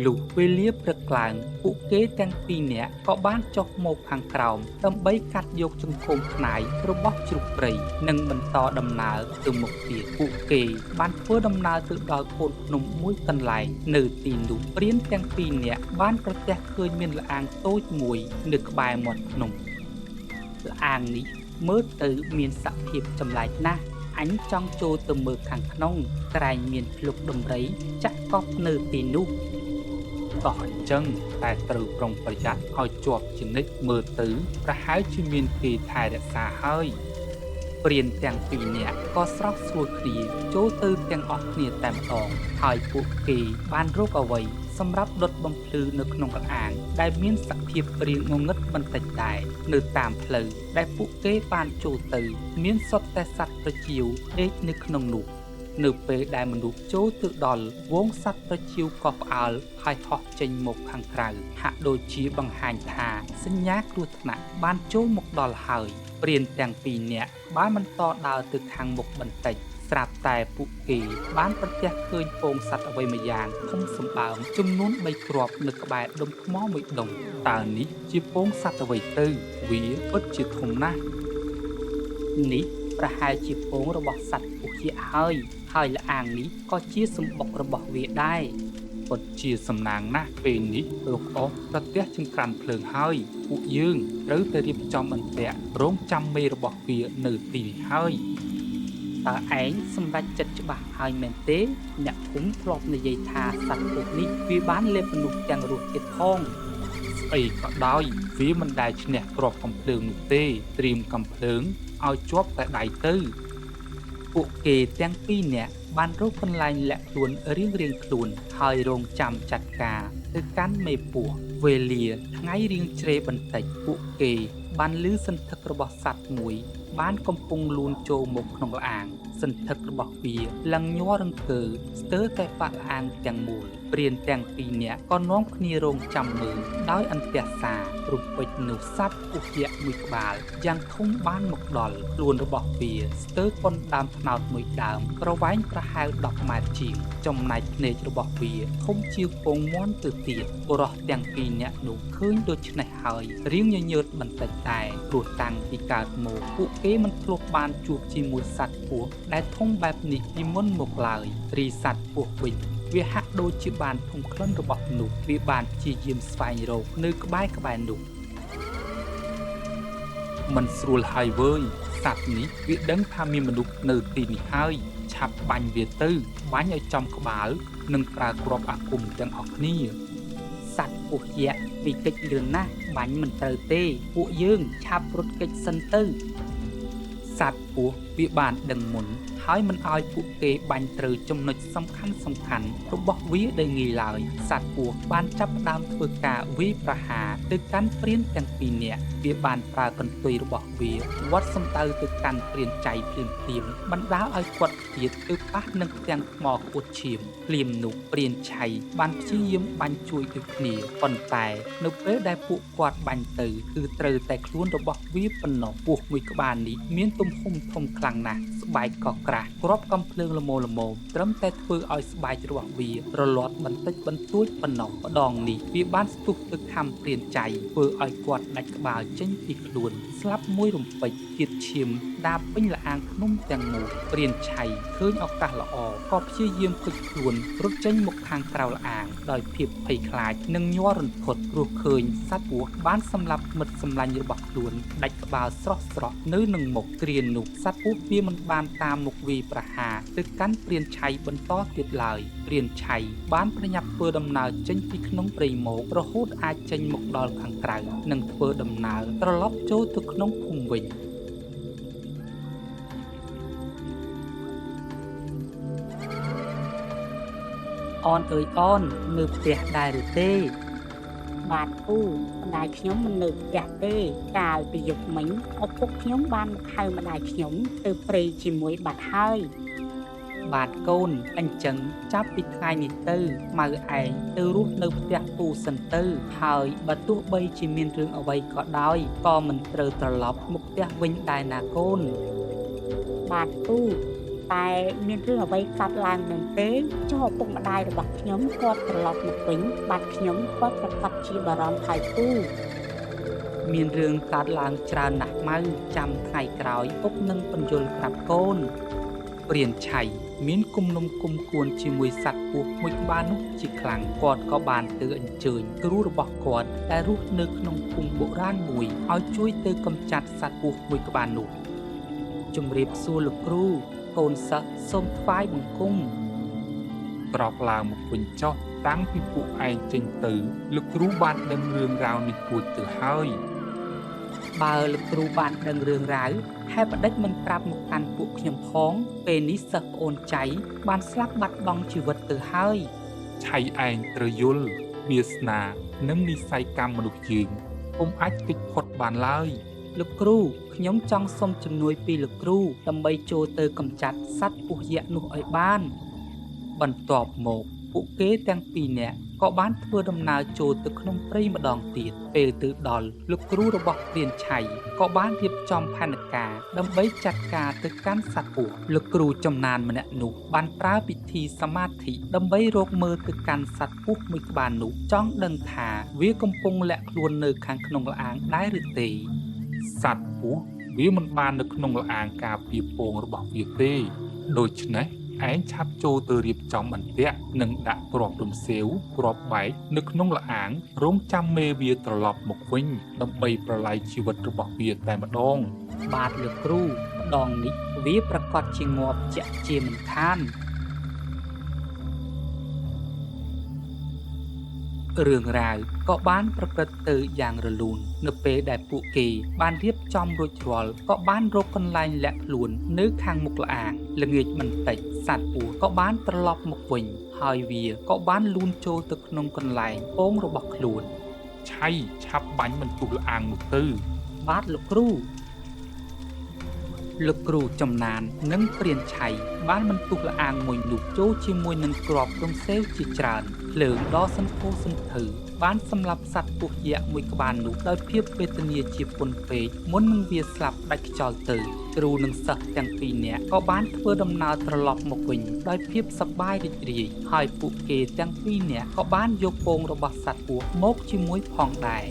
លុះពេលលាព្រឹកឡើងពួកគេទាំងពីរនាក់ក៏បានចុះមកខាងក្រោមដើម្បីកាត់យកចង្កូមខ្នាយរបស់ជ្រូកព្រៃនិងបន្តដំណើរទៅមុខទៀតពួកគេបានធ្វើដំណើរទៅដល់កូនភ្នំមួយកន្លែងនៅទីនោះព្រានទាំងពីរនាក់បានប្រទះឃើញមានល្អាងតូចមួយនៅក្បែរមាត់ភ្នំល្អាងនេះ មើលទៅមានសភាពចម្លែកណាស់អញចង់ចូលទៅមើលខាងក្នុងក្រែងមានភ្លុកដំរីចាក់កប់នៅទីនោះក៏អញ្ចឹងតែត្រូវប្រុងប្រយ័ត្នឲ្យជាប់ជានិច្ចមើលទៅប្រហែលជាមានគេថែរក្សាហើយព្រានទាំងពីរនាក់ក៏ស្រស់ស្រួលគ្នាចូលទៅទាំងអស់គ្នាតែម្ដងហើយពួកគេបានរកអ្វីសម្រាប់ដុតបំភ្លឺនៅក្នុងកអាងដែលមានសភាពរាងងងឹតបន្តិចដែរនៅតាមផ្លូវដែលពួកគេបានចូលទៅមានសុទ្ធតែសត្វប្រចៀវដេកនៅក្នុងនោះនៅពេលដែលមនុស្សចូលទៅដល់វងសត្វប្រចៀវក៏ផ្អើលហើយហោះចេញមកខាងក្រៅហាក់ដូចជាបង្ហាញថាសញ្ញាគ្រោះថ្នាក់បានចូលមកដល់ហើយព្រានទាំងពីរនាក់បានបន្តដើរទៅខាងមុខបន្តិចស្រាប់តែពួកគេបានប្រទះឃើញពងសត្វអ្វីមួយយ៉ាងធំសម្បើមចំនួន3គ្រាប់នៅក្បែរដុំថ្មមួយដុំតើនេះជាពងសត្វអ្វីទៅវាពិតជាធំណាស់នេះប្រហែលជាពងរបស់សត្វពុះជាហើយល្អាងនេះក៏ជាសម្បុករបស់វាដែរពិតជាសំណាងណាស់ពេលនេះរកអស់ប្រទះចង្ក្រានភ្លើងហើយពួកយើងត្រូវតែរៀបចំអន្ទាក់រងចាំមេរបស់វានៅទីនេះហើយតើឯងសម្រេចចិត្តច្បាស់ហើយមែនទេអ្នកភូមិធ្លាប់និយាយថាសត្វពុះនេះវាបានលេបមនុស្សទាំងរស់ទៀតផងស្អីក៏ដោយវាមិនដែលឈ្នះគ្រាប់កំភ្លើងនោះទេត្រៀមកំភ្លើងឲ្យជាប់តែដៃទៅពួកគេទាំងពីរនាក់បានរកកន្លែងលាក់ខ្លួនរៀងខ្លួនហើយរងចាំចាត់ការទៅកាន់មេពស់វេលាថ្ងៃរៀងជ្រេបន្តិចពួកគេបានឮសន្ធឹករបស់សត្វមួយបានកំពុងលូនចូលមកក្នុងល្អាងសន្ធឹករបស់វាឡើងញ័ររង្គើស្ទើរតែបាក់ល្អាងទាំងមូលព្រានទាំងពីរនាក់ក៏នាំគ្នារងចាំមើលដោយអន្ទះសាររូបពេជ្រនោះសត្វពុះយក្សមួយក្បាលយ៉ាងធំបានមកដល់ខ្លួនរបស់វាស្ទើរប៉ុនដើមត្នោតមួយដើមប្រវែងប្រហែល10ម៉ែត្រជាងចំណែកភ្នែករបស់វាធំជាងពងមាន់ទៅទៀតបុរសទាំងពីរនាក់នោះឃើញដូច្នេះហើយរៀងញញើតបន្តិចដែរព្រោះតាំងពីកើតមកពួកគេមិនធ្លាប់បានជួបជាមួយសត្វពស់ដែលធំបែបនេះពីមុនមកឡើយរីសត្វពស់វិញវាហាក់ដូចជាបានធំក្លិនរបស់មនុស្សវាបានព្យាយាមស្វែងរកនៅក្បែរនោះមិនស្រួលហើយវើយសត្វនេះវាដឹងថាមានមនុស្សនៅទីនេះហើយឆាប់បាញ់វាទៅបាញ់ឲ្យចំក្បាលនិងប្រើគ្រាប់អាគមទាំងអស់គ្នាសត្វពស់យក្សវាកិច្ចលឿនណាស់បាញ់មិនត្រូវទេពួកយើងឆាប់រត់គេចសិនទៅសត្វពស់វាបានដឹងមុនហើយមិនឲ្យពួកគេបាញ់ត្រូវចំណុចសំខាន់របស់វាដែលងាយឡើយសត្វពស់បានចាប់ផ្ដើមធ្វើការវាយប្រហារទៅកាន់ព្រានទាំងពីរនាក់វាបានប្រើកន្ទុយរបស់វាវាត់សំដៅទៅកាន់ព្រានចៃភ្លាមបណ្ដាលឲ្យគាត់ទៀតទៅប៉ះនឹងផ្ទាំងថ្មក្អួតឈាមភ្លាមនោះព្រានឆៃបានព្យាយាមបាញ់ជួយដូចគ្នាប៉ុន្តែនៅពេលដែលពួកគាត់បាញ់ទៅគឺត្រូវតែខ្លួនរបស់វាប៉ុណ្ណោះពស់មួយក្បាលនេះមានទំហំធំខ្លាំងណាស់ស្បែកក៏ក្រាស់គ្រាប់កំភ្លើងល្មមត្រឹមតែធ្វើឲ្យស្បែករបស់វារលាត់បន្តិចបន្តួចប៉ុណ្ណោះម្ដងនេះវាបានស្ទុះទៅខំព្រានចៃធ្វើឲ្យគាត់ដាច់ក្បាលចេញពីខ្លួនស្លាប់មួយរំពេចទៀតឈាមដាបពេញល្អាងភ្នំទាំងមូលព្រានឆៃឃើញឱកាសល្អក៏ព្យាយាមគិតខ្លួនរត់ចេញមកខាងក្រៅល្អាងដោយភាពភ័យខ្លាចនិងញ័ររន្ធត់ព្រោះឃើញសត្វពស់បានសម្លាប់មិត្តសម្លាញ់របស់ខ្លួនដាច់ក្បាលស្រស់នៅនឹងមុខគ្រានោះសត្វពស់វាមិនបានតាមមុខវាប្រហារទៅកាន់ព្រានឆៃបន្តទៀតឡើយព្រានឆៃបានប្រញាប់ធ្វើដំណើរចេញពីក្នុងព្រៃមករហូតអាចចេញមកដល់ខាងក្រៅនិងធ្វើដំណើរត្រឡប់ចូលទៅក្នុងភូមិវិញអូនអើយអូននៅផ្ទះដែរឬទេបាទពូម្ដាយខ្ញុំមិននៅផ្ទះទេកាលពីយប់មិញឪពុកខ្ញុំបានមកហៅម្ដាយខ្ញុំទៅព្រៃជាមួយបាត់ហើយបាទកូនអញ្ចឹងចាប់ពីថ្ងៃនេះទៅម៉ៅឯងទៅរស់នៅផ្ទះពូសិនទៅហើយបើទោះបីជាមានរឿងអ្វីក៏ដោយក៏មិនត្រូវត្រឡប់មកផ្ទះវិញដែរណាកូនបាទពូតែមានរឿងអ្វីកើតឡើងមែនទេចុះឪពុកម្ដាយរបស់ខ្ញុំគាត់ត្រឡប់មកវិញបាទខ្ញុំគាត់ប្រកាសជាបារម្ភហើយពូមានរឿងកើតឡើងច្រើនណាស់ម៉ៅចាំថ្ងៃក្រោយពុកនឹងបញ្យល់ប្រាប់កូន ព្រានឆៃមានគុំនំគុំគួនជាមួយសត្វពស់មួយក្បាលនោះជាខ្លាំងគាត់ក៏បានទៅអញ្ជើញគ្រូរបស់គាត់ដែលរស់នៅក្នុងភូមិបុរាណមួយឲ្យជួយទៅកម្ចាត់សត្វពស់មួយក្បាលនោះជំរាបសួរលោកគ្រូកូនសិស្សសូមថ្វាយបង្គំ ក្រោកឡើងមកវិញចុះតាំងពីពួកឯងចេញទៅលោកគ្រូបានដឹងរឿងរ៉ាវនេះរួចទៅហើយ បើលោកគ្រូបានដឹងរឿងរ៉ាវហេតុបដិចមិនប្រាប់មកកាន់ពួកខ្ញុំផងពេលនេះសិស្សប្អូនចៃបានស្លាប់បាត់បង់ជីវិតទៅហើយ ឆៃឯងត្រូវយល់វាសនានិងនិស្ស័យកម្មមនុស្សយើងពុំអាចគេចផុតបានឡើយ លោកគ្រូខ្ញុំចង់សុំជំនួយពីលោកគ្រូដើម្បីចូលទៅកម្ចាត់សត្វពស់យក្សនោះឲ្យបានបន្ទាប់មកពួកគេទាំងពីរនាក់ក៏បានធ្វើដំណើរចូលទៅក្នុងព្រៃម្ដងទៀតពេលទៅដល់លោកគ្រូរបស់ព្រានឆៃក៏បានរៀបចំផែនការដើម្បីចាត់ការទៅកាន់សត្វពស់លោកគ្រូចំណានម្នាក់នោះបានប្រើពិធីសមាធិដើម្បីរកមើលទៅកាន់សត្វពស់មួយក្បាលនោះចង់ដឹងថាវាកំពុងលាក់ខ្លួននៅខាងក្នុងល្អាងដែរឬទេ សត្វពស់វាមិនបាននៅក្នុងល្អាងការពារពងរបស់វាទេដូច្នេះឯងឆាប់ចូលទៅរៀបចំអន្ទាក់និងដាក់គ្រាប់រំសេវគ្រាប់បែកនៅក្នុងល្អាងរងចាំមេវាត្រឡប់មកវិញដើម្បីប្រឡាយជីវិតរបស់វាតែម្ដង បាទលោកគ្រូម្ដងនេះវាប្រកាសជាងាប់ជាក់ជាមិនខានរឿងរ៉ាវក៏បានប្រព្រឹត្តទៅយ៉ាងរលូននៅពេលដែលពួកគេបានរៀបចំរួចរាល់ក៏បានរកកន្លែងលាក់ខ្លួននៅខាងមុខល្អាងល្ងាចបន្តិចសត្វពស់ក៏បានត្រឡប់មកវិញហើយវាក៏បានលូនចូលទៅក្នុងកន្លែងពងរបស់ខ្លួន ឆៃឆាប់បាញ់បន្ទុះល្អាងនោះទៅ បាទលោកគ្រូលោកគ្រូចំណាននិងព្រានឆៃបានបន្ទុះល្អាងមួយនោះចូលជាមួយនឹងគ្រាប់រំសេវជាច្រើនភ្លើងដ៏សន្ធោសន្ធៅបានសម្លាប់សត្វពស់យក្សមួយក្បាលនោះដោយភាពវេទនាជាពន់ពេកមុននឹងវាស្លាប់ដាច់ខ្យល់ទៅគ្រូនិងសិស្សទាំងពីរនាក់ក៏បានធ្វើដំណើរត្រឡប់មកវិញដោយភាពសប្បាយរីករាយហើយពួកគេទាំងពីរនាក់ក៏បានយកពងរបស់សត្វពស់មកជាមួយផងដែរ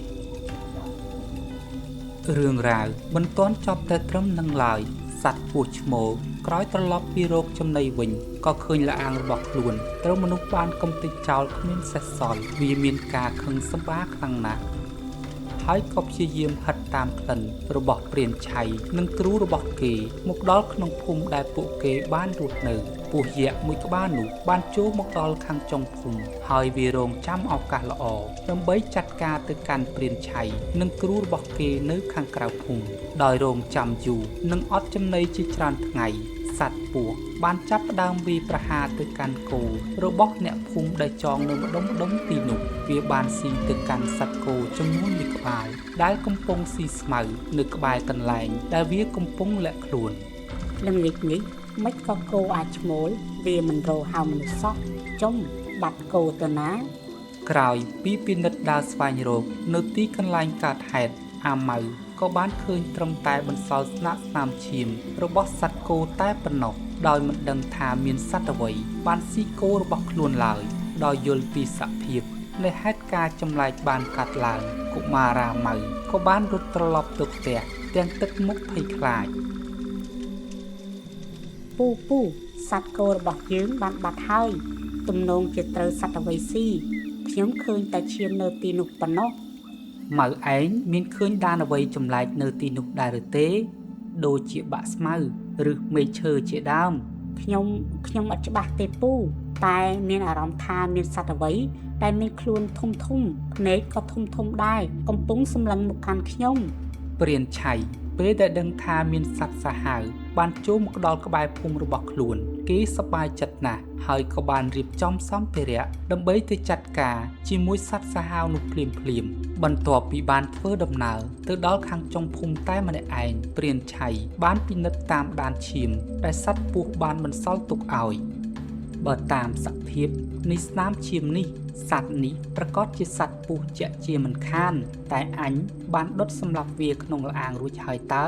រឿងរ៉ាវមិនទាន់ចប់តែត្រឹមនឹងឡើយសត្វពស់ឈ្មោលក្រោយត្រឡប់ពីរោគចំណីវិញក៏ឃើញល្អាងរបស់ខ្លួនត្រូវមនុស្សបានកំទេចចោលគ្មានសេះសល់វាមានការខឹងសម្បាខ្លាំងណាស់ហើយក៏ព្យាយាមហិតតាមក្លិនរបស់ព្រានឆៃនិងគ្រូរបស់គេមកដល់ក្នុងភូមិដែលពួកគេបានរស់នៅពស់យក្សមួយក្បាលនោះបានចូលមកដល់ខាងចុងភូមិហើយវារងចាំឱកាសល្អដើម្បីចាត់ការទៅកាន់ព្រានឆៃនិងគ្រូរបស់គេនៅខាងក្រៅភូមិដោយរងចាំយូរនិងអត់ចំណីជាច្រើនថ្ងៃសត្វពស់បានចាប់ផ្ដើមវាយប្រហារទៅកាន់គោរបស់អ្នកភូមិដែលចងនៅម្ដុំទីនោះវាបានស៊ីទៅកាន់សត្វគោចំនួនមួយក្បាលដែលកំពុងស៊ីស្មៅនៅក្បែរកន្លែងដែលវាកំពុងលាក់ខ្លួន ល្ងាចនេះមិនក៏គោអាចឈ្មោលវាមិនរោហៅមនុស្សសោះចុំបាត់គោទៅណា ក្រោយពីពិនិត្យដើរស្វែងរកនៅទីកន្លែងកើតហេតុអាម៉ៅក៏បានឃើញត្រឹមតែបន្សល់ស្នាមឈាមរបស់សត្វគោតែប៉ុណ្ណោះដោយមិនដឹងថាមានសត្វអ្វីបានស៊ីគោរបស់ខ្លួនឡើយដោយយល់ពីសភាពនៃហេតុការណ៍ចម្លែកបានកាត់ឡើងកុមារាម៉ៅក៏បានរត់ត្រឡប់ទៅផ្ទះទាំងទឹកមុខភ័យខ្លាច ពូសត្វគោរបស់យើងបានបាត់ហើយទំនងជាត្រូវសត្វអ្វីស៊ីខ្ញុំឃើញតែឈាមនៅទីនោះប៉ុណ្ណោះ ម៉ៅឯងមានឃើញដានអ្វីចម្លែកនៅទីនោះដែរឬទេដូចជាបាក់ស្មៅឬមេឈើជាដើម ខ្ញុំអត់ច្បាស់ទេពូតែមានអារម្មណ៍ថាមានសត្វអ្វីដែលមានខ្លួនធំភ្នែកក៏ធំដែរកំពុងសម្លឹងមកកាន់ខ្ញុំ ព្រានឆៃពេលដែលដឹងថាមានសត្វសាហាវបានចូលមកដល់ក្បែរភូមិរបស់ខ្លួនគេសប្បាយចិត្តណាស់ហើយក៏បានរៀបចំសម្ភារៈដើម្បីទៅចាត់ការជាមួយសត្វសាហាវនោះភ្លាមបន្ទាប់ពីបានធ្វើដំណើរទៅដល់ខាងចុងភូមិតែម្នាក់ឯងព្រានឆៃបានពិនិត្យតាមដានឈាមដែលសត្វពស់បានបន្សល់ទុកឲ្យបើតាមសភាពនៃស្នាមឈាមនេះសត្វនេះប្រកាសជាសត្វពស់ជាក់ជាមិនខានតែអញបានដុតសម្លាប់វាក្នុងល្អាងរួចហើយតើ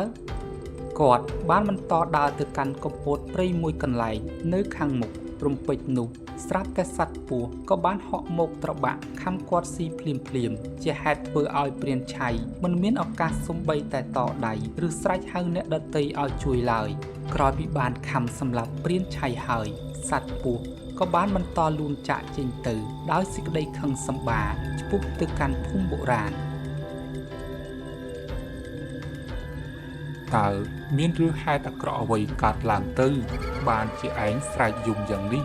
គាត់បានបន្តដើរទៅកាន់កំពតព្រៃមួយកន្លែងនៅខាងមុខរំពេចនោះស្រាប់តែសត្វពស់ក៏បានហក់មកត្របាក់ខំគាត់ស៊ីភ្លាមជាហេតុធ្វើឲ្យព្រានឆៃមិនមានឱកាសសូម្បីតែតដៃឬស្រែកហៅអ្នកដទៃឲ្យជួយឡើយក្រោយពីបានខំសម្លាប់ព្រានឆៃហើយសត្វពស់ក៏បានបន្តលូនចាក់ចេញទៅដោយសេចក្តីខឹងសម្បាឆ្ពោះទៅកាន់ភូមិបុរាណតើមានរឿងហេតុអាក្រក់អ្វីកើតឡើងទៅបានជាឯងស្រែកយំយ៉ាងនេះ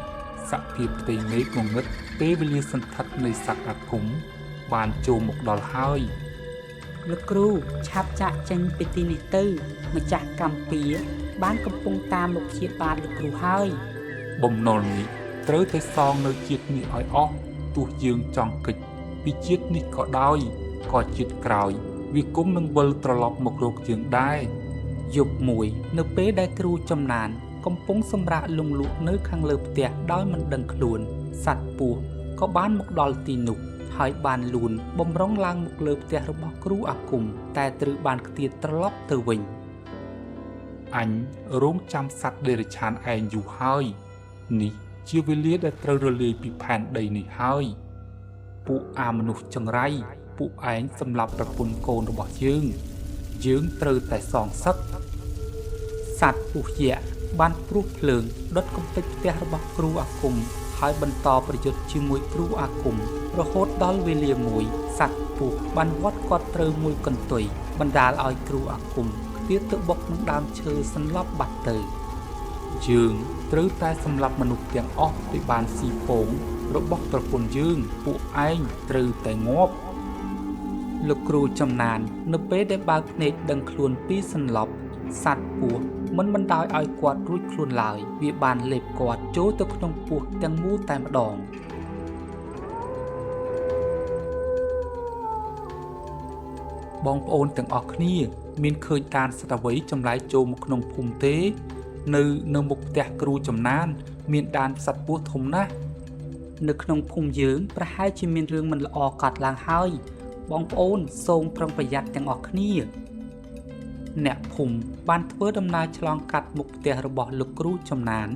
សភាពផ្ទៃមេឃងងឹតពេលវេលាសន្ធិដ្ឋនៃសត្វអាគមបានចូលមកដល់ហើយលោកគ្រូឆាប់ចាក់ចេញពីទីនេះទៅម្ចាស់កម្ពីបានកំពុងតាមលោកជាបាទលោកគ្រូហើយបំណុលនេះត្រូវតែសងនៅជាតិនេះឲ្យអស់ទោះយើងចង់គេចពីជាតិនេះក៏ដោយក៏ជាតិក្រោយវាគង់នឹងវិលត្រឡប់មករកយើងដែរយប់មួយនៅពេលដែលគ្រូចំណានកំពុងសម្រាកលង់លក់នៅខាងលើផ្ទះដោយមិនដឹងខ្លួនសត្វពស់ក៏បានមកដល់ទីនោះហើយបានលូនបំរុងឡើងមកលើផ្ទះរបស់គ្រូអាគមតែត្រូវបានខ្ទាតត្រឡប់ទៅវិញអញរងចាំសត្វដេរឆានឯងយូរហើយនេះជាវេលាដែលត្រូវរលាយពីផែនដីនេះហើយពួកអាមនុស្សចង្រៃពួកឯងសម្លាប់ប្រពន្ធកូនរបស់យើងត្រូវតែសងសឹកសត្វពស់យក្សបានព្រុសភ្លើងដុតកំទេចផ្ទះរបស់គ្រូអាគមហើយបន្តប្រយុទ្ធជាមួយគ្រូអាគមរហូតដល់វេលាមួយសត្វពស់បានវាត់គាត់ត្រូវមួយកន្ទុយបណ្ដាលឲ្យគ្រូអាគមខ្ទាតទៅបុកនឹងដើមឈើសន្លប់បាត់ទៅយើងត្រូវតែសម្លាប់មនុស្សទាំងអស់ដែលបានស៊ីពងរបស់ប្រពន្ធយើងពួកឯងត្រូវតែងាប់លោកគ្រូចំណាននៅពេលដែលបើកភ្នែកដឹងខ្លួនពីសន្លប់សត្វពស់មិនបណ្ដោយឲ្យគាត់រួចខ្លួនឡើយវាបានលេបគាត់ចូលទៅក្នុងពោះទាំងមូលតែម្ដងបងប្អូនទាំងអស់គ្នាមានឃើញតានសត្វអ្វីចម្លែកចូលមកក្នុងភូមិទេនៅមុខផ្ទះគ្រូចំណានមានដានសត្វពស់ធំណាស់នៅក្នុងភូមិយើងប្រហែលជាមានរឿងមិនល្អកើតឡើងហើយបងប្អូនសូមប្រុងប្រយ័ត្នទាំងអស់គ្នាអ្នកភូមិបានធ្វើដំណើរឆ្លងកាត់មុខផ្ទះរបស់លោកគ្រូចំណាន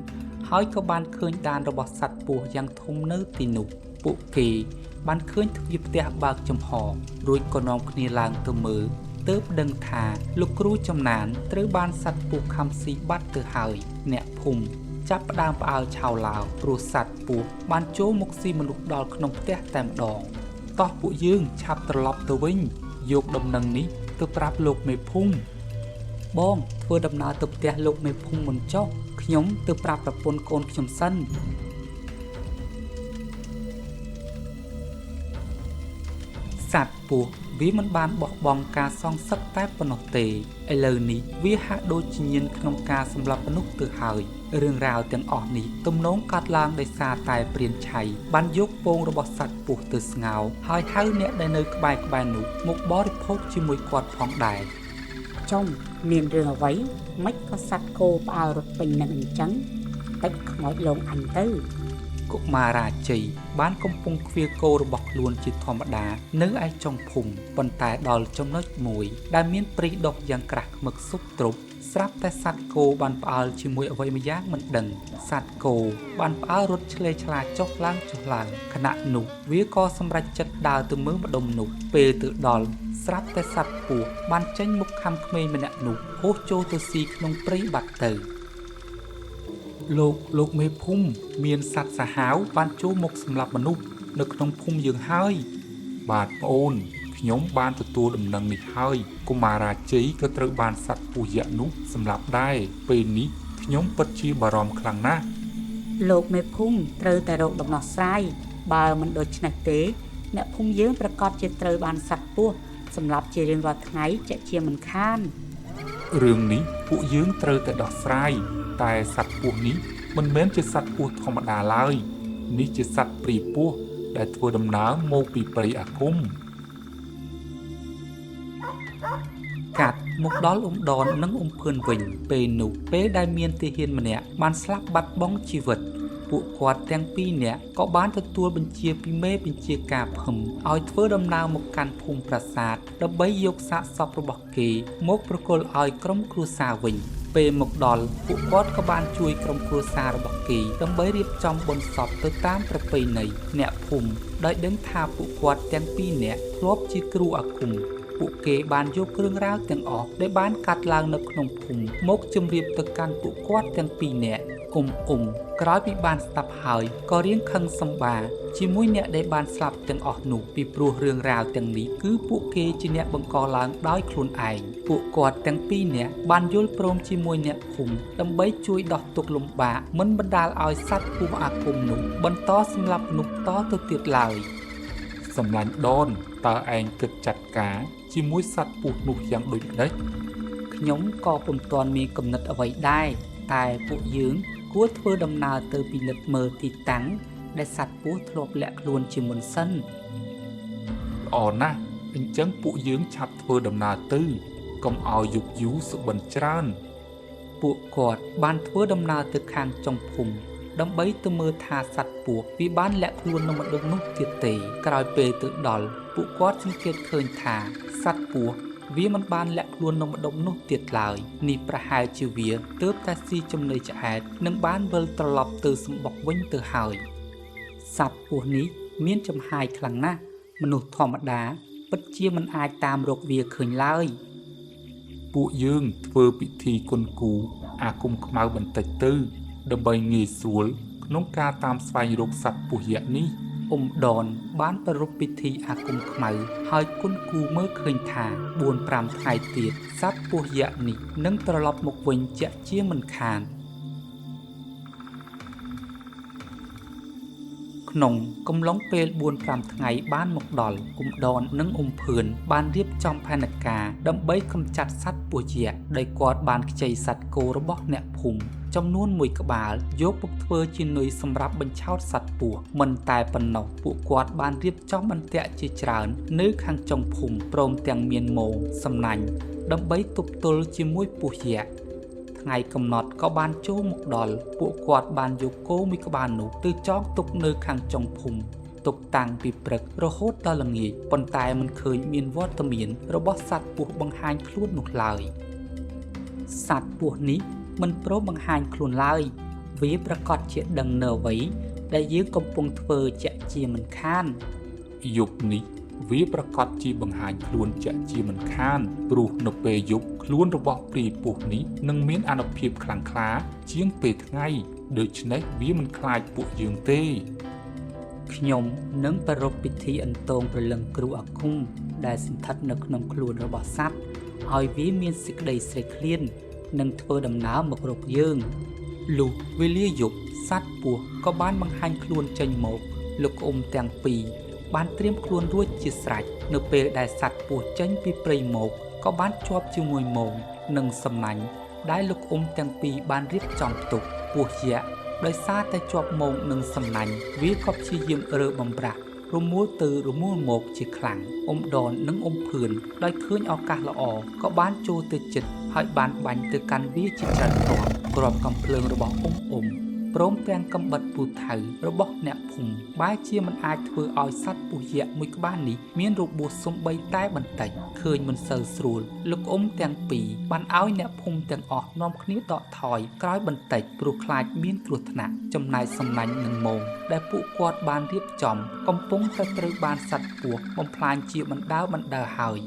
ហើយក៏បានឃើញដានរបស់សត្វពស់យ៉ាងធំនៅទីនោះពួកគេបានឃើញទ្វារផ្ទះបើកចំហរួចក៏នាំគ្នាឡើងទៅមើលទើបដឹងថាលោកគ្រូចំណានត្រូវបានសត្វពស់ខំស៊ីបាត់ទៅហើយអ្នកភូមិចាប់ផ្ដើមផ្អើលឆោឡោព្រោះសត្វពស់បានចូលមកស៊ីមនុស្សដល់ក្នុងផ្ទះតែម្ដងតោះពួកយើងឆាប់ត្រឡប់ទៅវិញយកដំណឹងនេះទៅប្រាប់លោកមេភូមិបងធ្វើដំណើរទៅផ្ទះលោកមេភូមិមុនចុះខ្ញុំទៅប្រាប់ប្រពន្ធកូនខ្ញុំសិនសត្វពស់វាមិនបានបោះបង់ការសងសឹកតែប៉ុណ្ណោះទេឥឡូវនេះវាហាក់ដូចជាញៀនក្នុងការសម្លាប់មនុស្សទៅហើយរឿងរ៉ាវទាំងអស់នេះទំនងកើតឡើងដោយសារតែព្រានឆៃបានយកពងរបស់សត្វពស់ទៅស្ងោរហើយហៅអ្នកដែលនៅក្បែរនោះមកបរិភោគជាមួយគាត់ផងដែរចុងមានរឿងអ្វីមិនក៏សត្វគោផ្អើលរត់ពេញនឹងអញ្ចឹងតិចខ្មោចលងអញទៅកុមារាជ័យបានកំពុងឃ្វាលគោរបស់ខ្លួនជាធម្មតានៅឯចុងភូមិប៉ុន្តែដល់ចំណុចមួយដែលមានព្រៃដុះយ៉ាងក្រាស់ឃ្មឹកស៊ុបទ្រប់ស្រាប់តែសត្វគោបានផ្អើលជាមួយអ្វីម្យ៉ាងមិនដឹងសត្វគោបានផ្អើលរត់ឆ្លេឆ្លាចុះឡើងខណៈនោះវាក៏សម្រេចចិត្តដើរទៅមើលម្ដុំនោះពេលទៅដល់ស្រាប់តែសត្វពស់បានចេញមុខខំក្មេងម្នាក់នោះហោះចូលទៅស៊ីក្នុងព្រៃបាត់ទៅលោកមេភូមិមានសត្វសាហាវបានចូលមកសម្លាប់មនុស្សនៅក្នុងភូមិយើងហើយបាទប្អូនខ្ញុំបានទទួលដំណឹងនេះហើយកុមារាជ័យក៏ត្រូវបានសត្វពស់យក្សនោះសម្លាប់ដែរពេលនេះខ្ញុំពិតជាបារម្ភខ្លាំងណាស់លោកមេភូមិត្រូវតែរកដំណោះស្រាយបើមិនដូច្នេះទេអ្នកភូមិយើងប្រកាសជាត្រូវបានសត្វពស់សម្លាប់ជារៀងរាល់ថ្ងៃជាជាមិនខានរឿងនេះពួកយើងត្រូវតែដោះស្រាយតែសត្វពស់នេះមិនមែនជាសត្វពស់ធម្មតាឡើយនេះជាសត្វព្រាយពស់ដែលធ្វើដំណើរមកពីព្រៃអាគមកាត់មកដល់ដននិងភឿនវិញពេលនោះពេលដែលមានទាហានម្នាក់បានស្លាប់បាត់បង់ជីវិត ពួកគាត់ទាំងពីរនាក់ក៏បានទទួលបញ្ជាពីមេបញ្ជាការភឹមឲ្យធ្វើដំណើរមកកាន់ភូមិប្រាសាទដើម្បីយកសាកសពរបស់គេមកប្រគល់ឲ្យក្រុមគ្រួសារវិញពេលមកដល់ពួកគាត់ក៏បានជួយក្រុមគ្រួសាររបស់គេដើម្បីរៀបចំបុណ្យសពទៅតាមប្រពៃណីអ្នកភូមិដោយដឹងថាពួកគាត់ទាំងពីរនាក់ធ្លាប់ជាគ្រូអាគមពួកគេបានយកគ្រឿងរ៉ាវទាំងអស់ដែលបានកាត់ឡើងនៅក្នុងភូមិមកជម្រាបទៅកាន់ពួកគាត់ទាំងពីរនាក់ក្រោយពីបានស្ដាប់ហើយក៏រៀងខឹងសម្បាជាមួយអ្នកដែលបានស្លាប់ទាំងអស់នោះពីព្រោះរឿងរ៉ាវទាំងនេះគឺពួកគេជាអ្នកបង្កឡើងដោយខ្លួនឯងពួកគាត់ទាំងពីរនាក់បានយល់ព្រមជាមួយអ្នកភូមិដើម្បីជួយដោះទុក្ខលំបាកមិនបណ្ដាលឲ្យសត្វពស់អាគមនោះបន្តសម្លាប់មនុស្សតទៅទៀតឡើយ សម្លាញ់ដនតើឯងគិតចាត់ការជាមួយសត្វពស់នោះយ៉ាងដូចម្ដេច ខ្ញុំក៏ពុំទាន់មានគំនិតអ្វីដែរតែពួកយើងគួរធ្វើដំណើរទៅពិនិត្យមើលទីតាំងដែលសត្វពស់ធ្លាប់លាក់ខ្លួនជាមុនសិន ល្អណាស់អញ្ចឹងពួកយើងឆាប់ធ្វើដំណើរទៅកុំឲ្យយប់យូរសុបិនច្រើន ពួកគាត់បានធ្វើដំណើរទៅខាងចុងភូមិដើម្បីទៅមើលថាសត្វពស់វាបានលាក់ខ្លួននៅម្ដុំនោះទៀតទេក្រោយពេលទៅដល់ពួកគាត់សង្កេតឃើញថាសត្វពស់វាមិនបានលាក់ខ្លួននៅម្ដុំនោះទៀតឡើយនេះប្រហែលជាវាទើបតែស៊ីចំណីឆ្អែតនិងបានវិលត្រឡប់ទៅសម្បុកវិញទៅហើយសត្វពស់នេះមានចំហាយខ្លាំងណាស់មនុស្សធម្មតាពិតជាមិនអាចតាមរកវាឃើញឡើយ ពួកយើងធ្វើពិធីគុនគូអាគមខ្មៅបន្តិចទៅដើម្បីងាយស្រួលក្នុងការតាមស្វែងរកសត្វពស់យក្សនេះ ដនបានប្រារព្ធពិធីអាគមខ្មៅហើយគុនគូមើលឃើញថា 4-5 ថ្ងៃទៀតសត្វពស់យក្សនេះនឹងត្រឡប់មកវិញជាក់ជាមិនខាន ក្នុងកំឡុងពេល 4-5 ថ្ងៃបានមកដល់គុំដននិងភឿនបានរៀបចំផែនការដើម្បីកម្ចាត់សត្វពស់យក្សដោយគាត់បានខ្ចីសត្វគោរបស់អ្នកភូមិចំនួន1ក្បាលយកមកធ្វើជានុយសម្រាប់បញ្ឆោតសត្វពស់មិនតែប៉ុណ្ណោះពួកគាត់បានរៀបចំអន្ទាក់ជាច្រើននៅខាងចុងភូមិព្រមទាំងមានមងសំណាញ់ដើម្បីទប់ទល់ជាមួយពស់យក្ស ថ្ងៃកំណត់ក៏បានចូលមកដល់ពួកគាត់បានយកគោមួយក្បាលនោះទៅចងទុកនៅខាងចុងភូមិទុកតាំងពីព្រឹករហូតដល់ល្ងាចប៉ុន្តែមិនឃើញមានវត្តមានរបស់សត្វពស់បង្ហាញខ្លួននោះឡើយសត្វពស់នេះមិនព្រមបង្ហាញខ្លួនឡើយវាប្រកាសជាដឹងនៅអ្វីដែលយើងកំពុងធ្វើជាក់ជាមិនខាន យប់នេះវាប្រកាសជាបង្ហាញខ្លួនជាក់ជាមិនខានព្រោះនៅពេលយប់ខ្លួនរបស់ព្រាយពស់នេះនឹងមានអានុភាពខ្លាំងក្លាជាងពេលថ្ងៃដូច្នេះវាមិនខ្លាចពួកយើងទេ ខ្ញុំនឹងប្រារព្ធពិធីអន្តងព្រលឹងគ្រូអាគមដែលសន្ធិដ្ឋនៅក្នុងខ្លួនរបស់សត្វឲ្យវាមានសេចក្តីស្រេកឃ្លាននិងធ្វើដំណើរមករកយើងលុះវេលាយប់សត្វពស់ក៏បានបង្ហាញខ្លួនចេញមកលោកទាំងពីរបានត្រៀមខ្លួនរួចជាស្រេចនៅពេលដែលសត្វពស់ចេញពីព្រៃមកក៏បានជាប់ជាមួយមងនិងសំណាញ់ដែលលោកទាំងពីរបានរៀបចំទុកពស់យក្សដោយសារតែជាប់មងនិងសំណាញ់វាក៏ព្យាយាមរើបំប្រាស់រមូលទៅរមូលមកជាខ្លាំងដននិងភឿនដោយឃើញឱកាសល្អក៏បានចូលទៅជិតហើយបានបាញ់ទៅកាន់វាជាច្រើនគ្រាប់កំភ្លើងរបស់ព្រមទាំងកំបិតពូថៅរបស់អ្នកភូមិបែរជាមិនអាចធ្វើឲ្យសត្វពស់យក្សមួយក្បាលនេះមានរបួសសំបីតែបន្តិចឃើញមិនសូវស្រួលលោកទាំងពីរបានឲ្យអ្នកភូមិទាំងអស់នាំគ្នាដកថយក្រោយបន្តិចព្រោះខ្លាចមានគ្រោះថ្នាក់ចំណែកសំណាញ់និងមងដែលពួកគាត់បានរៀបចំកំពុងតែត្រូវបានសត្វពស់បំផ្លាញជាបណ្ដើរហើយ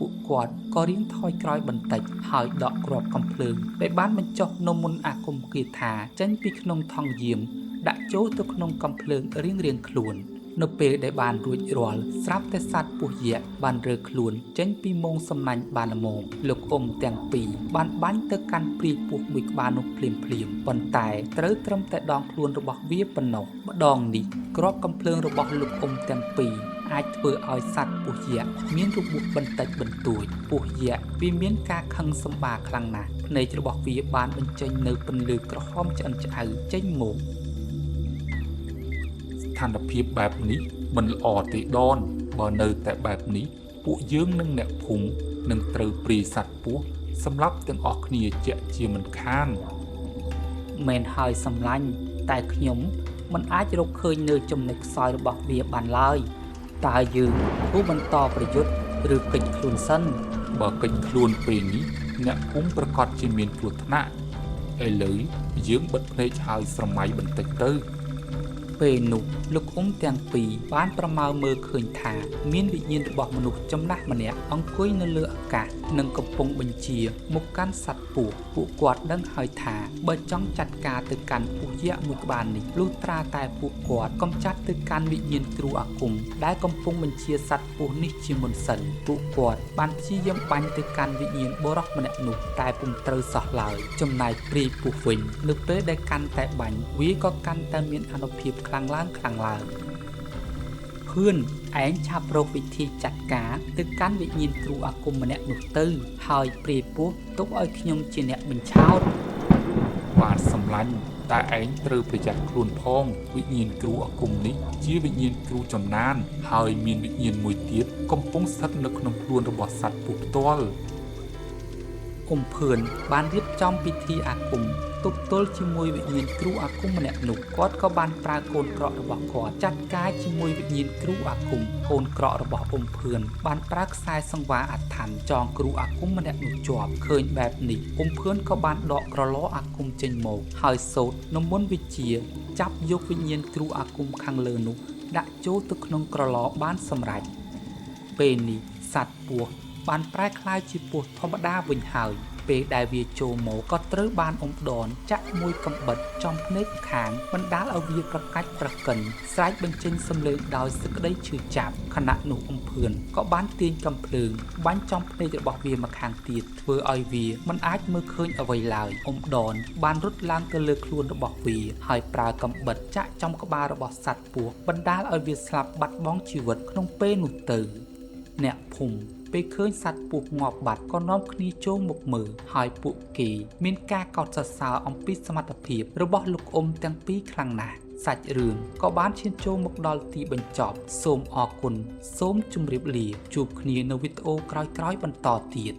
ពួកគាត់ក៏រៀងថយក្រោយបន្តិចហើយដកគ្រាប់កំភ្លើងដែលបានបញ្ចុះនៅមុនអាគមគាថាចេញពីក្នុងថង់យាមដាក់ចូលទៅក្នុងកំភ្លើងរៀងខ្លួននៅពេលដែលបានរួចរាល់ស្រាប់តែសត្វពស់យក្សបានរើខ្លួនចេញពីមងសំណាញ់បានល្មមលោកទាំងពីរបានបាញ់ទៅកាន់ព្រាយពស់មួយក្បាលនោះភ្លាមប៉ុន្តែត្រូវត្រឹមតែដងខ្លួនរបស់វាប៉ុណ្ណោះម្ដងនេះគ្រាប់កំភ្លើងរបស់លោកទាំងពីរអាចធ្វើឲ្យសត្វពស់យក្សមានរបួសបន្តិចបន្តួចពស់យក្សវាមានការខឹងសម្បាខ្លាំងណាស់ភ្នែករបស់វាបានបញ្ចេញនៅពន្លឺក្រហមឆ្អិនឆ្អៅចេញមកស្ថានភាពបែបនេះមិនល្អទេដនបើនៅតែបែបនេះពួកយើងនិងអ្នកភូមិនឹងត្រូវព្រាយសត្វពស់សម្រាប់ទាំងអស់គ្នាជាក់ជាមិនខានមែនហើយសម្លាញ់ តែខ្ញុំមិនអាចរកឃើញនៅចំណុចខ្សោយរបស់វាបានឡើយតើយើងគួរបន្តប្រយុទ្ធឬកិច្ចខ្លួនសិន បើកិច្ចខ្លួនពេលនេះអ្នកភូមិប្រកាសជាមានគ្រោះថ្នាក់ឥឡូវយើងបិទភ្នែកហើយស្រមៃបន្តិចទៅ ពេលនោះលោកទាំងពីរបានប្រមើលមើលឃើញថាមានវិញ្ញាណរបស់មនុស្សចំណាស់ម្នាក់អង្គុយនៅលើអាកាសនិងកំពុងបញ្ជាមកកាន់សត្វពស់ពួកគាត់ដឹងហើយថាបើចង់ចាត់ការទៅកាន់ពស់យក្សមួយក្បាលនេះលុះត្រាតែពួកគាត់កំចាត់ទៅកាន់វិញ្ញាណគ្រូអាគមដែលកំពុងបញ្ជាសត្វពស់នេះជាមុនសិនពួកគាត់បានព្យាយាមបាញ់ទៅកាន់វិញ្ញាណបុរសម្នាក់នោះតែពុំត្រូវសោះឡើយចំណែកព្រាយពស់វិញនៅពេលដែលកាន់តែបាញ់វាក៏កាន់តែមានអានុភាពខ្លាំងឡើងខឿនឯងឆាប់រកវិធីចាត់ការទៅកាន់វិញ្ញាណគ្រូអាគមម្នាក់នោះទៅហើយព្រាយពោះទុកឲ្យខ្ញុំជាអ្នកបញ្ឆោត បាទសម្លាញ់តែឯងត្រូវប្រយ័ត្នខ្លួនផងវិញ្ញាណគ្រូអាគមនេះជាវិញ្ញាណគ្រូចំណានហើយមានវិញ្ញាណមួយទៀតកំពុងស្ថិតនៅក្នុងខ្លួនរបស់សត្វពស់ផ្ទាល់ ភឿនបានរៀបចំពិធីអាគមទប់ទល់ជាមួយវិញ្ញាណគ្រូអាគមម្នាក់នោះគាត់ក៏បានប្រើកូនក្រក់របស់គាត់ចាត់ការជាមួយវិញ្ញាណគ្រូអាគមកូនក្រក់របស់ភឿនបានប្រើខ្សែសង្វារអាថ័ន្តចងគ្រូអាគមម្នាក់នោះជាប់ឃើញបែបនេះភឿនក៏បានដកក្រឡអាគមចេញមកហើយសូត្រនមន្តវិជ្ជាចាប់យកវិញ្ញាណគ្រូអាគមខាងលើនោះដាក់ចូលទៅក្នុងក្រឡបានសម្រេចពេលនេះសត្វពស់បានប្រែក្លាយជាពស់ធម្មតាវិញហើយពេលដែលវាចូលមកក៏ត្រូវបានដនចាក់មួយកំបិតចំភ្នែកខាងបណ្ដាលឲ្យវាប្រកាច់ប្រកិនស្រែកបញ្ចេញសំឡេងដោយសេចក្តីឈឺចាប់ខណៈនោះភឿនក៏បានទាញកំភ្លើងបាញ់ចំភ្នែករបស់វាមកខាងទៀតធ្វើឲ្យវាមិនអាចមើលឃើញអ្វីឡើយដនបានរត់ឡើងទៅលើខ្លួនរបស់វាហើយប្រើកំបិតចាក់ចំក្បាលរបស់សត្វពស់បណ្ដាលឲ្យវាស្លាប់បាត់បង់ជីវិតក្នុងពេលនោះទៅអ្នកភូមិពេលឃើញសត្វពស់ងាប់បាត់ក៏នាំគ្នាចូលមកមើលហើយពួកគេមានការកោតសរសើរអំពីសមត្ថភាពរបស់លោកទាំងពីរខ្លាំងណាស់សាច់រឿងក៏បានឈានចូលមកដល់ទីបញ្ចប់សូមអរគុណសូមជម្រាបលាជួបគ្នានៅវីដេអូក្រោយៗបន្តទៀត